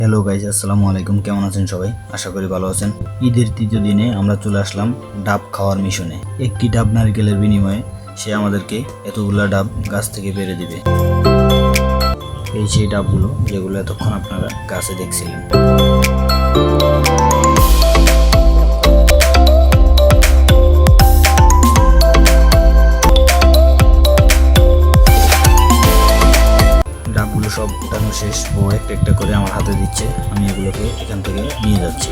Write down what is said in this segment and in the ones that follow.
Hello guys, আসসালামু আলাইকুম। কেমন আছেন সবাই? আশা করি ভালো আছেন। ঈদের তৃতীয় দিনে আমরা চলে আসলাম ডাব খাওয়ার মিশনে। একটি ডাব নারকেলের বিনিময়ে সে আমাদেরকে এতগুলা ডাব গাছ থেকে পেড়ে দিবে। এই সেই ডাবগুলো যেগুলো এতক্ষণ আপনারা গাছে দেখছিলেন। ডাবগুলো সব উঠানো শেষ, ও একটা একটা করে আমার হাতে দিচ্ছে। আমি এগুলোকে এখান থেকে নিয়ে যাচ্ছি।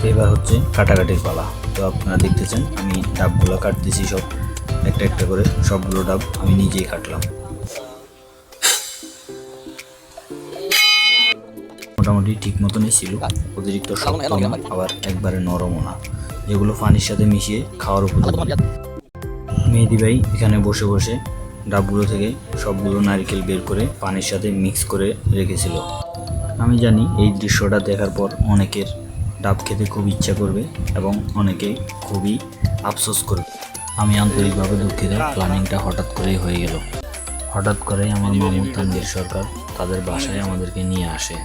এবার হচ্ছে কাটাকাটির পালা। তো আপনারা দেখতেছেন আমি ডাবগুলো কাটতেছি, সব একটা একটা করে সবগুলো ডাব আমি নিজেই কাটলাম। মোটামুটি ঠিক মতনই ছিল, অতিরিক্ত শক্ত না আবার একবারে নরমও না, যেগুলো পানির সাথে মিশিয়ে খাওয়ার উপযোগী। মেহেদি ভাই এখানে বসে বসে ডাবগুলো থেকে সবগুলো নারকেল বের করে পানির সাথে মিক্স করে রেখেছিল। আমি জানি এই দৃশ্যটা দেখার পর অনেকের ডাব খেতে খুব ইচ্ছা করবে এবং অনেকে খুবই আফসোস করবে। আমি আন্তরিকভাবে দুঃখিত, প্ল্যানিংটা হঠাৎ করেই হয়ে গেল। হঠাৎ করেই আমার মামু তানভীর সরকার তাদের বাসায় আমাদেরকে নিয়ে আসে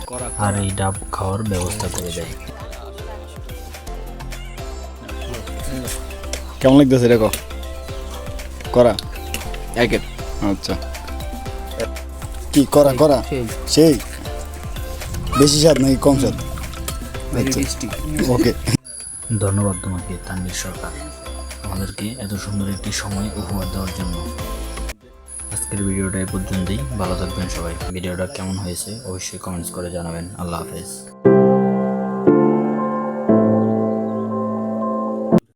আর এই ডাব খাওয়ার ব্যবস্থা করে দেয়। কেমন লাগতেছে রে করা একের? আচ্ছা, কি করা করা সেই বেশি স্বাদ নাকি কম স্বাদ? ওকে, ধন্যবাদ তোমাকে তানভীর সরকার, আমাদেরকে এত সুন্দর একটি সময় উপহার দেওয়ার জন্য। আজকের ভিডিওটা এই পর্যন্তই। ভালো থাকবেন সবাই। ভিডিওটা কেমন হয়েছে অবশ্যই কমেন্টস করে জানাবেন। আল্লাহ হাফেজ।